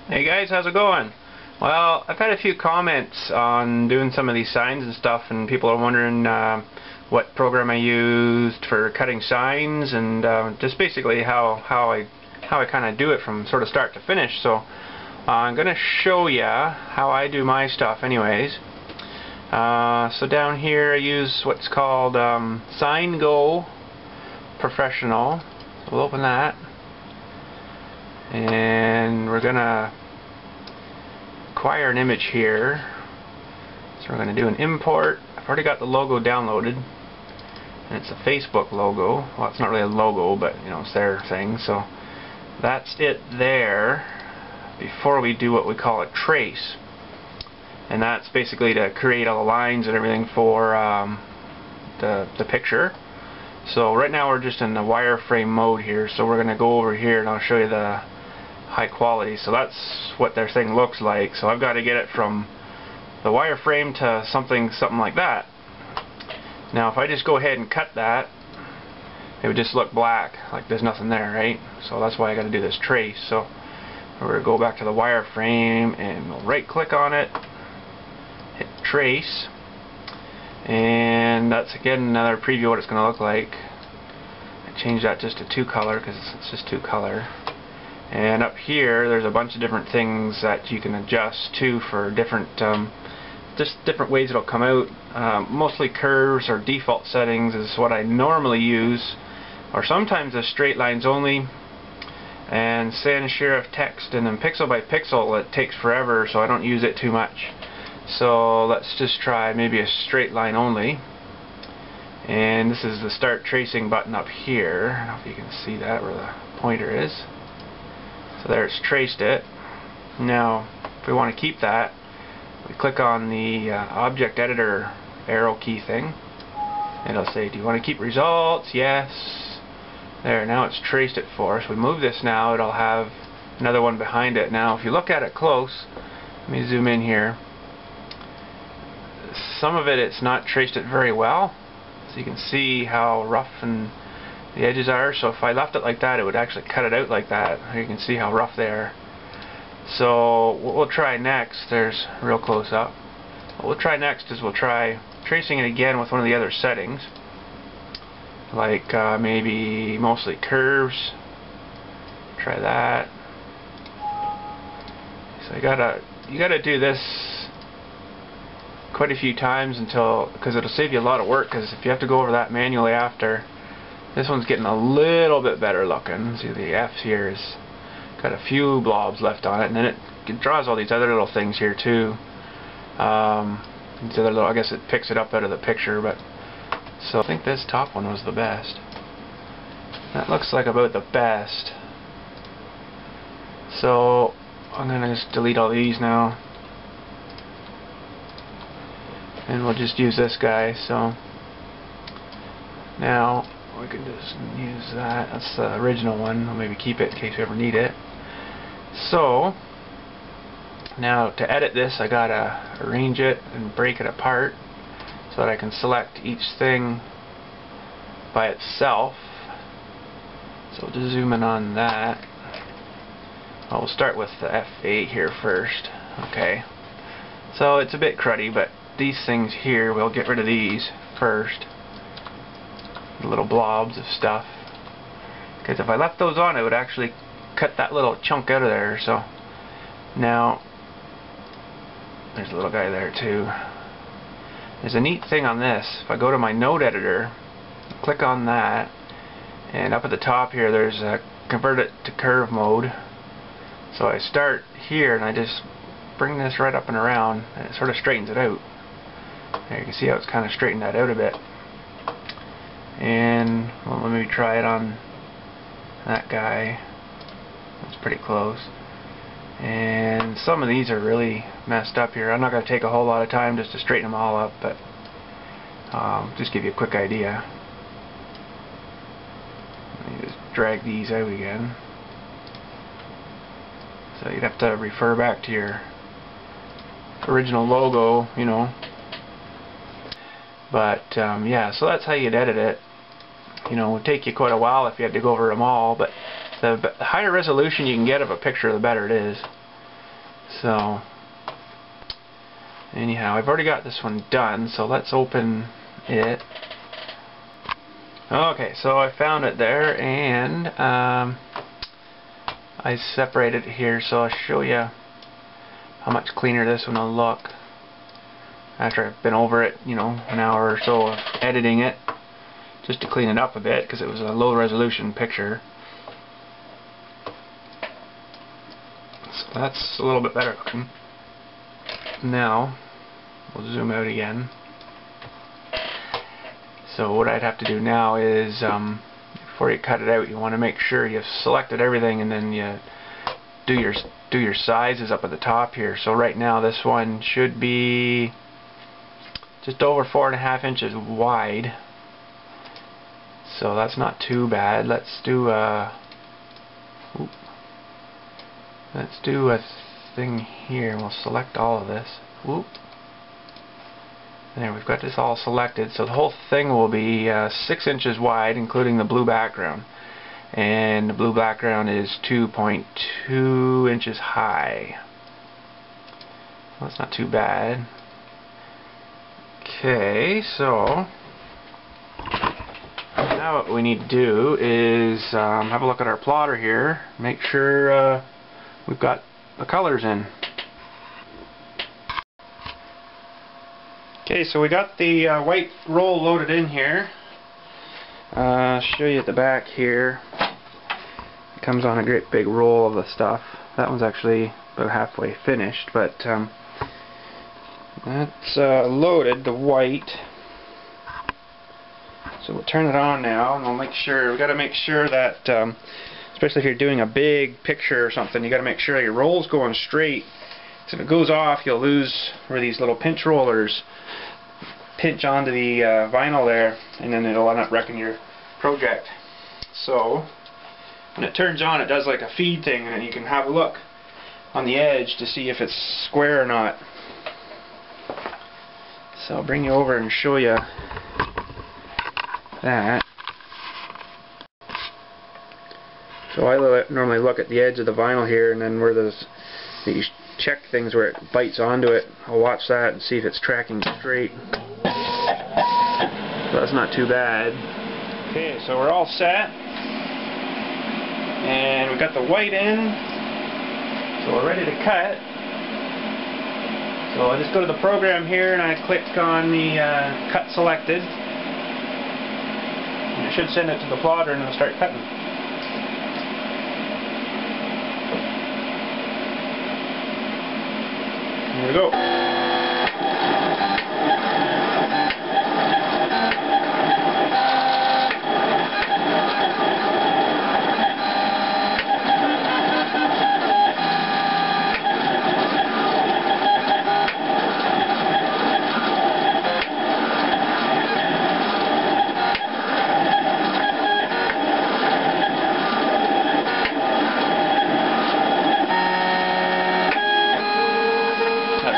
Hey guys, how's it going? Well, I've had a few comments on doing some of these signs and stuff, and people are wondering what program I used for cutting signs, and just basically how I kind of do it from sort of start to finish. So I'm going to show you how I do my stuff anyways. So down here I use what's called Sign Go Professional. So we'll open that, and we're gonna acquire an image here. So we're gonna do an import. I've already got the logo downloaded, and it's a Facebook logo. Well, it's not really a logo, but you know, it's their thing. So that's it there. Before we do what we call a trace, and that's basically to create all the lines and everything for the picture. So right now we're just in the wireframe mode here, so we're going to go over here and I'll show you the high quality. So that's what their thing looks like. So I've got to get it from the wireframe to something like that. Now if I just go ahead and cut that, it would just look black, like there's nothing there, right? So that's why I got to do this trace. So we're going to go back to the wireframe and we'll right click on it, hit trace, and that's again another preview of what it's going to look like. I changed that just to 2 color because it's just 2 color. And up here there's a bunch of different things that you can adjust to for different just different ways it'll come out. Mostly curves or default settings is what I normally use, or sometimes the straight lines only, and sans serif text, and then pixel by pixel it takes forever, so I don't use it too much. So let's just try maybe a straight line only, and this is the start tracing button up here. I don't know if you can see that where the pointer is. So there, it's traced it. Now if we want to keep that, we click on the object editor arrow key thing, and it'll say, do you want to keep results? Yes. There, now it's traced it for us. We move this now, it'll have another one behind it. Now if you look at it close, let me zoom in here. Some of it's not traced it very well, so you can see how rough and the edges are. So if I left it like that, it would actually cut it out like that. You can see how rough they are. So what we'll try next, there's real close up. What we'll try next is we'll try tracing it again with one of the other settings, like maybe mostly curves. Try that. So you gotta do this quite a few times because it'll save you a lot of work, because if you have to go over that manually after, this one's getting a little bit better looking. See, the F here is got a few blobs left on it, and then it draws all these other little things here too. These other little, I guess it picks it up out of the picture, but so I think this top one was the best. That looks like about the best. So I'm gonna just delete all these now, and we'll just use this guy. So now we can just use that. That's the original one. I'll maybe keep it in case we ever need it. So now to edit this, I gotta arrange it and break it apart so that I can select each thing by itself. So we'll just zoom in on that. Well, we'll start with the F8 here first. Okay. So it's a bit cruddy, but these things here, we'll get rid of these first. The little blobs of stuff. Because if I left those on, it would actually cut that little chunk out of there. So now there's a little guy there too. There's a neat thing on this. If I go to my node editor, click on that, and up at the top here there's a convert it to curve mode. So I start here and I just bring this right up and around, and it sort of straightens it out. There, you can see how it's kind of straightened that out a bit. And well, let me try it on that guy. That's pretty close. And some of these are really messed up here. I'm not going to take a whole lot of time just to straighten them all up, but just give you a quick idea. Let me just drag these out again. So you'd have to refer back to your original logo, you know. But yeah, so that's how you'd edit it. You know, it would take you quite a while if you had to go over them all, but the higher resolution you can get of a picture, the better it is. So anyhow, I've already got this one done, so let's open it. Okay, so I found it there, and I separated it here, so I'll show you how much cleaner this one will look after I've been over it, you know, an hour or so of editing it, just to clean it up a bit, because it was a low resolution picture. So that's a little bit better looking. Now we'll zoom out again. So what I'd have to do now is, before you cut it out, you want to make sure you've selected everything, and then you do your sizes up at the top here. So right now this one should be just over 4.5 inches wide. So that's not too bad. Let's do a thing here, and we'll select all of this. Whoop. There, we've got this all selected, so the whole thing will be 6 inches wide, including the blue background. And the blue background is 2.2 inches high. Well, that's not too bad. Okay, so now what we need to do is have a look at our plotter here, make sure we've got the colors in. Okay, so we got the white roll loaded in here. I'll show you at the back here. It comes on a great big roll of the stuff. That one's actually about halfway finished, but that's loaded, the white. So we'll turn it on now, and we'll make sure, we got to make sure that, especially if you're doing a big picture or something, you got to make sure your roll's going straight. So if it goes off, you'll lose where these little pinch rollers pinch onto the vinyl there, and then it'll end up wrecking your project. So when it turns on, it does like a feed thing, and you can have a look on the edge to see if it's square or not. So I'll bring you over and show you that. So I normally look at the edge of the vinyl here, and then where these check things where it bites onto it, I'll watch that and see if it's tracking straight. So that's not too bad. Okay, so we're all set, and we got the white in, so we're ready to cut. So I just go to the program here, and I click on the cut selected, and it should send it to the plotter, and it'll start cutting. Here we go.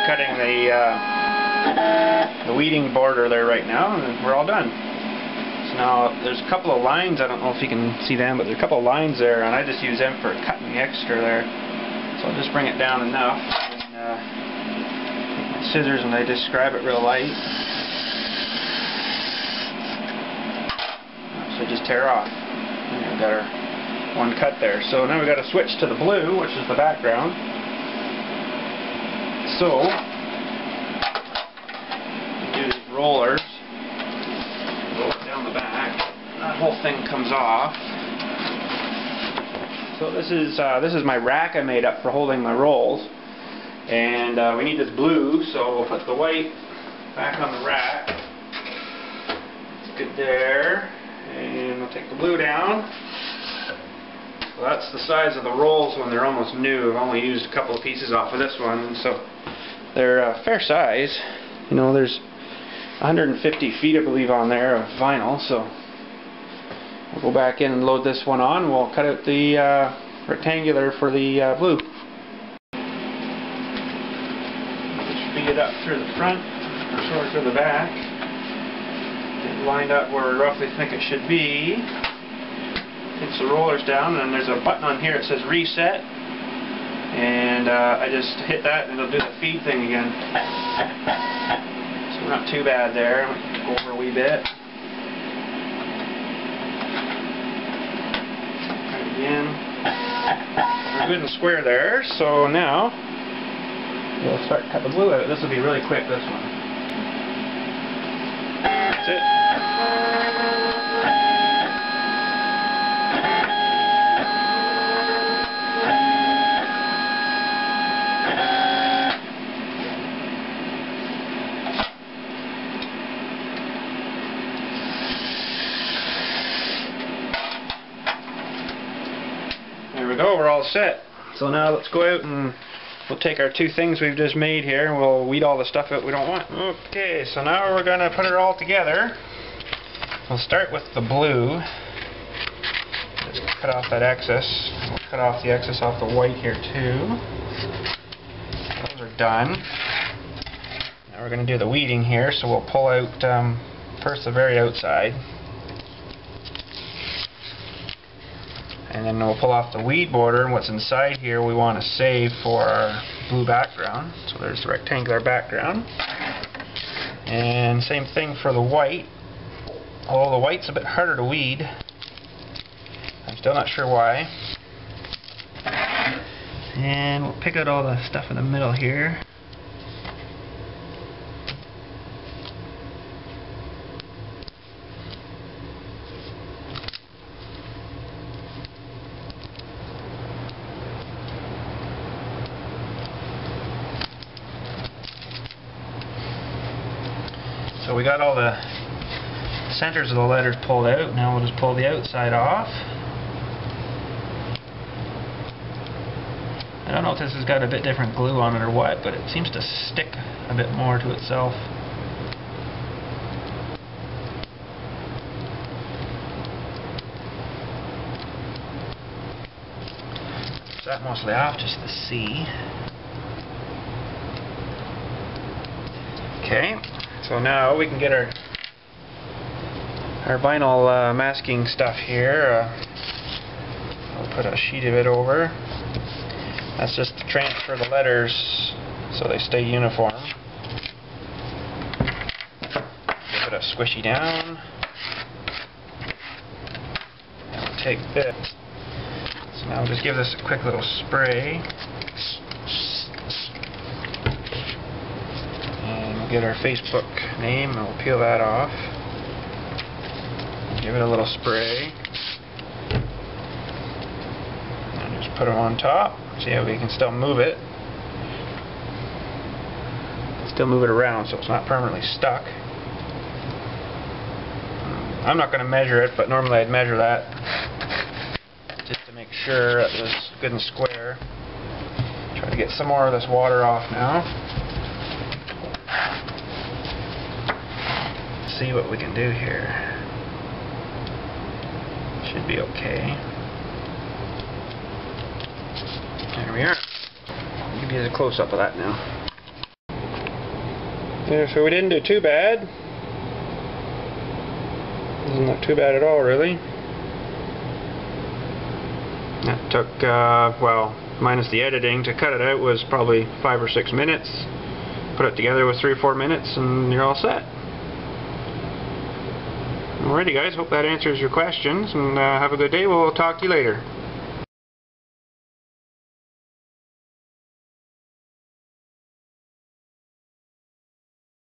Cutting the weeding border there right now, and we're all done. So now there's a couple of lines, I don't know if you can see them, but there's a couple of lines there, and I just use them for cutting the extra there. So I'll just bring it down enough, and take my scissors, and I just grab it real light. So just tear off. And we've got our one cut there. So now we've got to switch to the blue, which is the background. So use rollers, roll it down the back, that whole thing comes off. So this is my rack I made up for holding my rolls, and we need this blue, so we'll put the white back on the rack. It's good there, and we'll take the blue down. So that's the size of the rolls when they're almost new. I've only used a couple of pieces off of this one, so they're fair size. You know, there's 150 feet, I believe, on there of vinyl, so we'll go back in and load this one on. We'll cut out the rectangular for the blue. Speed it up through the front, or sort of through the back. Get it lined up where we roughly think it should be. Pinch the rollers down, and there's a button on here that says reset, And I just hit that and it'll do the feed thing again. So we're not too bad there. Go over a wee bit. Try it again. We're good and square there. So now we'll start to cut the blue out. This will be really quick, this one. That's it. There we go, we're all set. So now let's go out and we'll take our two things we've just made here and we'll weed all the stuff out we don't want. Okay, so now we're going to put it all together. We'll start with the blue. Just cut off that excess. We'll cut off the excess off the white here too. Those are done. Now we're going to do the weeding here, so we'll pull out first the very outside. And then we'll pull off the weed border, and what's inside here we want to save for our blue background. So there's the rectangular background. And same thing for the white. Although the white's a bit harder to weed. I'm still not sure why. And we'll pick out all the stuff in the middle here. So we got all the centers of the letters pulled out. Now we'll just pull the outside off. I don't know if this has got a bit different glue on it or what, but it seems to stick a bit more to itself. So that mostly off, just the C. Okay. So now we can get our vinyl masking stuff here. I'll put a sheet of it over. That's just to transfer the letters so they stay uniform. Give it a squishy down. And we'll take this. So now we'll just give this a quick little spray. Get our Facebook name and we'll peel that off. Give it a little spray. And just put it on top. See how we can still move it. Still move it around so it's not permanently stuck. I'm not going to measure it, but normally I'd measure that just to make sure that it was good and square. Try to get some more of this water off now. See what we can do here. Should be okay. There we are. I'll give you a close-up of that now. Yeah, so we didn't do too bad. This is not too bad at all, really. That took, well, minus the editing, to cut it out was probably 5 or 6 minutes. Put it together with 3 or 4 minutes and you're all set. Alrighty guys, hope that answers your questions, and have a good day. We'll talk to you later.